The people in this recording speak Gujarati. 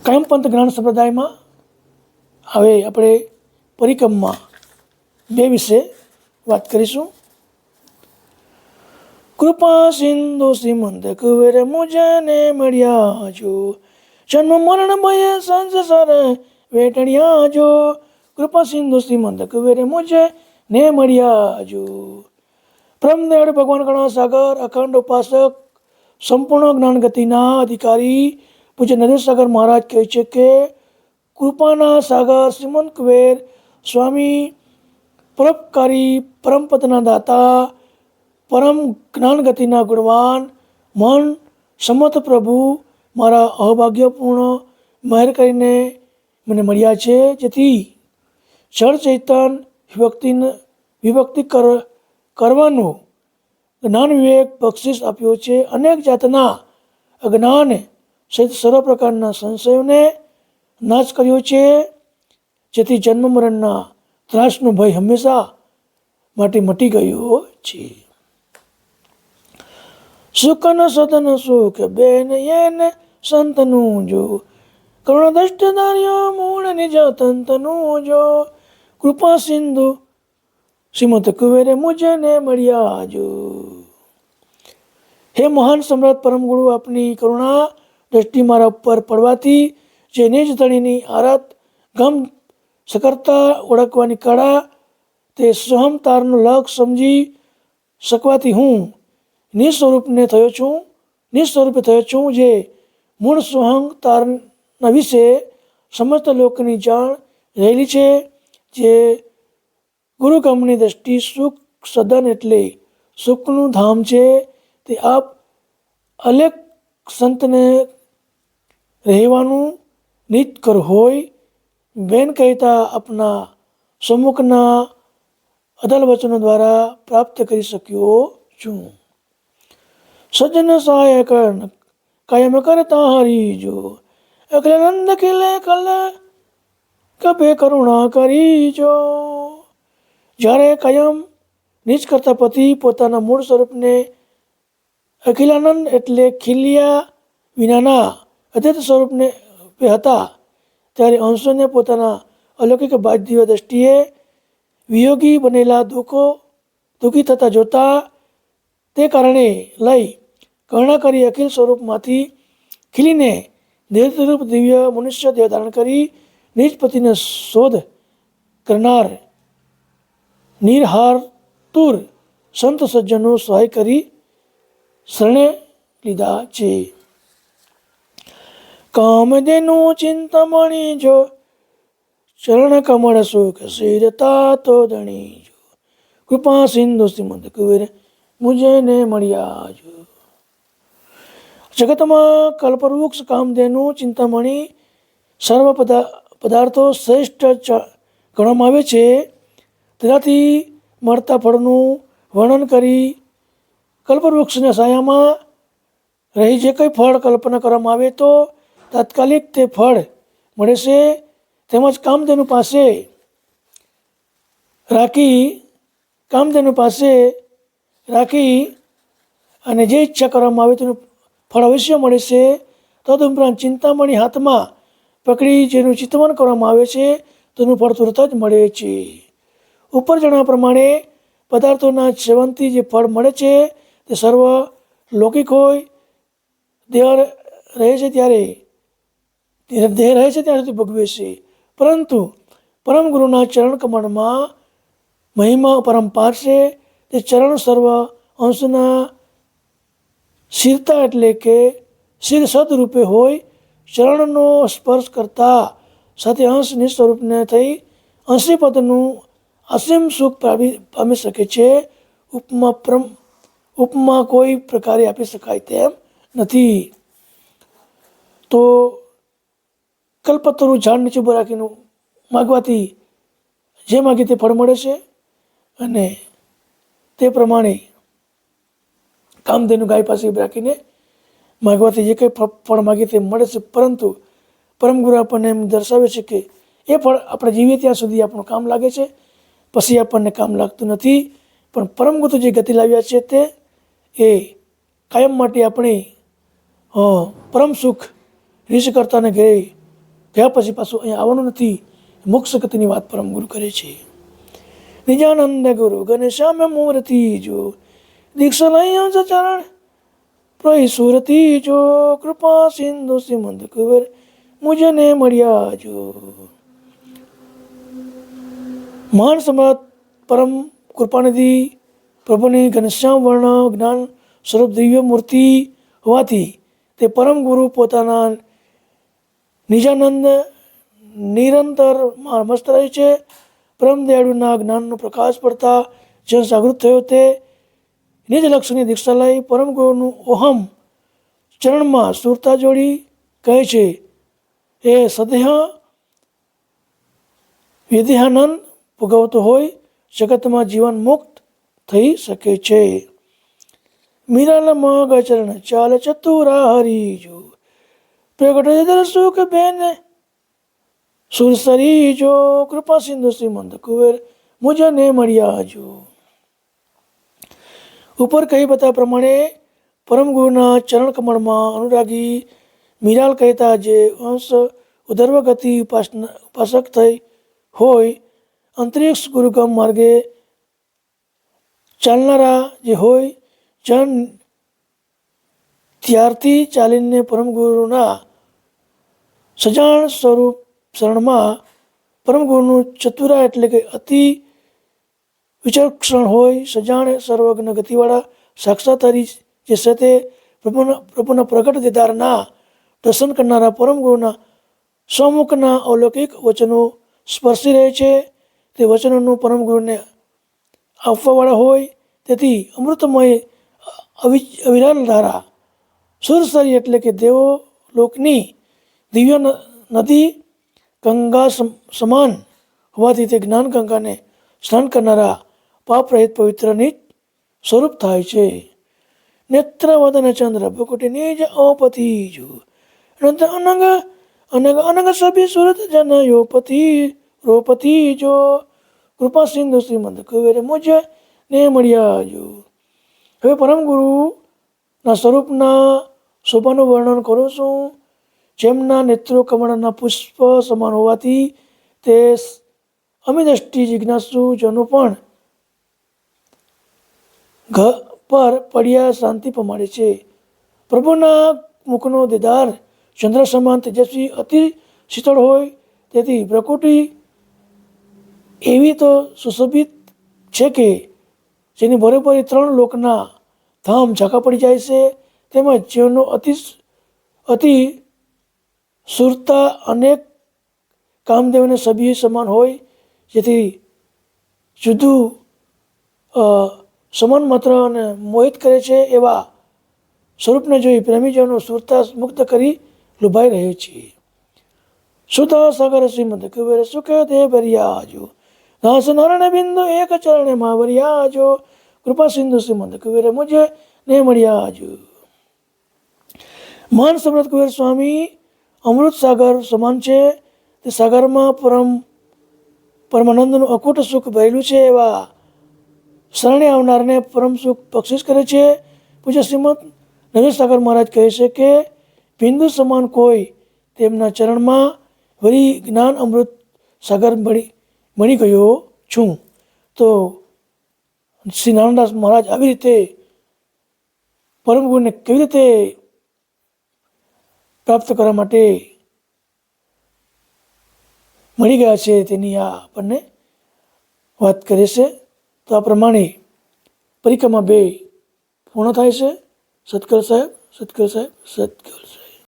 કાયમપંથ જ્ઞાન સંપ્રદાયમાં હવે આપણે પરિક્રમમાં 2 વિશે વાત કરીશું. કૃપા સિંધુ શ્રીમંત કુવેર મુજને મળ્યા જો, જન્મ મરણ ભય સંસાર વેટણ્યા જો. કૃપા સિંધુ શ્રીમંત કુવેર મુજને મળ્યા જો. બ્રહ્મદેવ ભગવાન ગણા સાગર અખંડ ઉપાસક સંપૂર્ણ જ્ઞાન ગતિના અધિકારી પૂજ્ય નરેશ સાગર મહારાજ કહે છે કે કૃપાના સાગર શ્રીમંત કુબેર સ્વામી પરોપકારી પરમપદના દાતા પરમ જ્ઞાન ગતિના ગુણવાન મન સમર્થ પ્રભુ મારા અભાગ્યપૂર્ણ મહેર કરીને મને મળ્યા છે, જેથી જળ ચૈતન વિભક્તિ કરવાનું જ્ઞાન વિવેક બક્ષિસ આપ્યો છે. અનેક જાતના અજ્ઞાન સહિત સર્વ પ્રકારના સંશયોને નાશ કર્યો છે, જેથી જન્મ મરણના ત્રાસનો ભય હંમેશા માટે મટી ગયો છે. સુખન સદન સુખ બેન એને સંતનું જો, કરુણ દ્રષ્ટ ધાર્યો મૂળ નિજ તંતનું જો. કૃપા સિંધુ શ્રીમંત કુવેરે મુજને મળ્યા જો. હે મહાન સમ્રાટ પરમ ગુરુ, આપની કરુણા દ્રષ્ટિ મારા ઉપર પડવાથી જે નિજ ધણીની આરાત ગમ સકરતા ઓળખવાની કળા તે સ્વહંતારનો લક્ષ સમજી શકવાથી હું નિસ્વરૂપે થયો છું, જે મૂળ સ્વહંતારના વિશે સમસ્ત લોકની જાણ રહેલી છે. જે ગુરુગમની દ્રષ્ટિ સુખ સદન એટલે સુખનું ધામ છે, તે આપ અલેખ સંતને રહેવાનું નિત કર હોય. બેન કહેતા આપના સમ્મુખના અદલ વચનો દ્વારા પ્રાપ્ત કરી શક્યો છું. સજ્જન સહાય કાયમ કરતા હરી જો, અખિલાનંદ ખિલે કલ કભે કરુણા કરી જો. જ્યારે કાયમ નિજ કરતા પતિ પોતાના મૂળ સ્વરૂપને અખિલાનંદ એટલે ખીલ્યા વિનાના અદ્વૈત સ્વરૂપને હતા, ત્યારે અંશોને પોતાના અલૌકિક બાહ્ય દ્રષ્ટિએ વિયોગી બનેલા દુઃખી થતા જોતા તે કારણે લઈ કરુણા કરી અખિલ સ્વરૂપમાંથી ખીલીને દેવરૂપ દિવ્ય મનુષ્ય દેહ ધારણ કરી નિજ પતિને શોધ કરનાર નિર્હાતુર સંત સજ્જનો સહાય કરી શરણે લીધા છે. કામધેનું ચિંતામણી જો, ચરણ કમળ સુખ શિરતા તો ધણી જો. કૃપા સિંધુ શ્રીમંત કુબેર મુજને મળ્યા જો. જગતમાં કલ્પવૃક્ષ કામધેનું ચિંતામણી સર્વ પદાર્થો શ્રેષ્ઠ ગણવામાં આવે છે. તેનાથી મળતા ફળનું વર્ણન કરી કલ્પવૃક્ષના છાયામાં રહી જે કંઈ ફળ કલ્પના કરવામાં આવે તો તાત્કાલિક તે ફળ મળે છે. તેમજ કામધેનુ પાસે રાખી અને જે ઈચ્છા કરવામાં આવે તેનું ફળ અવશ્ય મળે છે. તદુપરાંત ચિંતામણી હાથમાં પકડી જેનું ચિંતન કરવામાં આવે છે તેનું ફળ તુરત જ મળે છે. ઉપર જણાવ્યા પ્રમાણે પદાર્થોના સેવનથી જે ફળ મળે છે તે સર્વ લૌકિક હોય. દેહ રહે છે ત્યાં સુધી ભોગવે છે, પરંતુ પરમ ગુરુના ચરણ કમળમાં મહિમા પરંપાર છે. તે ચરણ સર્વ અંશના શિરતા એટલે કે શિર સદરૂપે હોય. ચરણનો સ્પર્શ કરતા સાથે અંશ નિસ્વરૂપને થઈ અંશી પદનું અસીમ સુખ પામી શકે છે. ઉપમા કોઈ પ્રકારે આપી શકાય તેમ નથી. તો કલ્પતરુ ઝાડ નીચે ઉભા રાખીને માગવાથી જે માગે તે ફળ મળે છે, અને તે પ્રમાણે કામધેનુ ગાય પાસે રાખીને માગવાથી જે કંઈ ફળ માગે તે મળે છે. પરંતુ પરમગુરુ આપણને એમ દર્શાવે છે કે એ ફળ આપણે જીવીએ ત્યાં સુધી આપણું કામ લાગે છે, પછી આપણને કામ લાગતું નથી. પણ પરમગુરુ જે ગતિ લાવ્યા છે તે એ કાયમ માટે આપણે પરમ સુખ રીસ કરતાને ઘેરે ગયા પછી પાછું અહીંયા આવવાનું નથી. મોક્ષ ગતિની વાત પરમ ગુરુ કરે છે. નિજાનંદ ગુરુ ઘનશ્યામ મૂર્તિ જો, દીક્ષા લઈ ચરણ પ્રહી સુરતી જો, કૃપા સિંધુ સિમંદ કુંવર મુજને મળ્યા જો. મહાન સમ્રાટ પરમ કૃપાનિધિ પ્રભુની ઘનશ્યામ વર્ણ જ્ઞાન સ્વરૂપ દિવ્ય મૂર્તિ હોવાથી તે પરમ ગુરુ પોતાના નિજાનંદ નિરંતર મસ્ત રહે છે. પરમ દયાળુના જ્ઞાનનો પ્રકાશ પડતા જે જાગૃત થયો તે નિજ લક્ષ્યની દીક્ષા લઈ પરમ ગુરુનું ઓહમ ચરણમાં સુરતા જોડી કહે છે, એ સદેહ વિદેહાનંદ ભોગવતો હોય જગતમાં જીવન મુક્ત થઈ શકે છે. મીરાલ મગ ચરણ ચાલ ચતુરા હરીજો, પ્રગટ સુખ બેન સુરસરી જો, કૃપા સિંધુ શ્રીમંત કુંવર મુજને મળ્યા જો. ઉપર કહી બતાવ્યા પ્રમાણે પરમ ગુરુના ચરણ કમળમાં અનુરાગી મીરાલ કહેતા જે અંશ ઉધર્વ ગતિ ઉપાસક થઈ હોય, અંતરિક્ષ ગુરુગમ માર્ગે ચાલનારા જે હોય જન, ત્યારથી ચાલીને પરમ ગુરુના સજાણ સ્વરૂપ શરણમાં પરમ ગુરુનું ચતુરા એટલે કે અતિ વિચક્ષણ હોય, સજાણ સર્વજ્ઞ ગતિવાળા સાક્ષાત હરિ જે છે તે પ્રભુના પ્રગટ દીદારના દર્શન કરનારા પરમ ગુરુના સ્વમુખના અલૌકિક વચનો સ્પર્શી રહે છે. તે વચનોનું પરમ ગુરુને આપવાવાળા હોય, તેથી અમૃતમય અવિરલ ધારા સુરસરી એટલે કે દેવો લોકની દિવ્ય નદી ગંગા સમાન હોવાથી તે જ્ઞાન ગંગાને સ્નાન કરનારા પાપ રહિત પવિત્રની સ્વરૂપ થાય છે. નેત્ર વદન ચંદ્ર ભુકુટી નિજ ઔપતિ જો, અનંત અનંગ અનંગ અનંગ સભી સુરત જન યોપતિ રોપતિ જો, કૃપા સિંધુ શ્રીમંત કુંવર મુજ ને મળ્યા જો. હવે પરમ ગુરુના સ્વરૂપના શોભાનું વર્ણન કરું છું. જેમના નેત્રો કમળના પુષ્પ સમાન હોવાથી તે અમિદ્રષ્ટિ જિજ્ઞાસુ જનો પણ ઘર પર પડ્યા શાંતિ પમાડે છે. પ્રભુના મુખનો દીદાર ચંદ્ર સમાન તેજસ્વી અતિ શીતળ હોય, તેથી પ્રકૃતિ એવી તો સુશોભિત છે કે જેની બરોબર 3 લોકના ધામ ઝાંખા પડી જાય છે. તેમજ જીવનનો અતિ સુરતા અનેક કામદેવને સભ્ય સમાન હોય, જેથી જુદું સમાન માત્ર અને મોહિત કરે છે. એવા સ્વરૂપને જોઈ પ્રેમીજનો સુરતા મુક્ત કરી લુભાઈ રહે છે. સુતા સાગર શ્રીમંત કુંવર સુખ દે ભર્યા જો, દાસ નારાયણ બિંદુ એક ચરણે માં ભર્યા જો, કૃપા સિંધુ શ્રીમંત કુંવર મુજે ને મળ્યા જો. મહાન સમ્રાટ કુંવર સ્વામી અમૃત સાગર સમાન છે. તે સાગરમાં પરમાનંદનું અકૂટ સુખ ભરેલું છે. એવા શરણે આવનારને પરમ સુખ બક્ષિસ કરે છે. પૂજ્ય શ્રીમદ નરેશ સાગર મહારાજ કહે છે કે બિંદુ સમાન કોઈ તેમના ચરણમાં વળી જ્ઞાન અમૃત સાગર મળી ગયો છું. તો શ્રી નારાયણદાસ મહારાજ આવી રીતે પરમ ગુરુને કેવી રીતે પ્રાપ્ત કરવા માટે મળી ગયા છે તેની આ આપણને વાત કરે છે. તો આ પ્રમાણે પરિક્રમા 2 પૂર્ણ થાય છે. સત્કલ સાહેબ, સત્કલ સાહેબ, સત્કલ સાહેબ.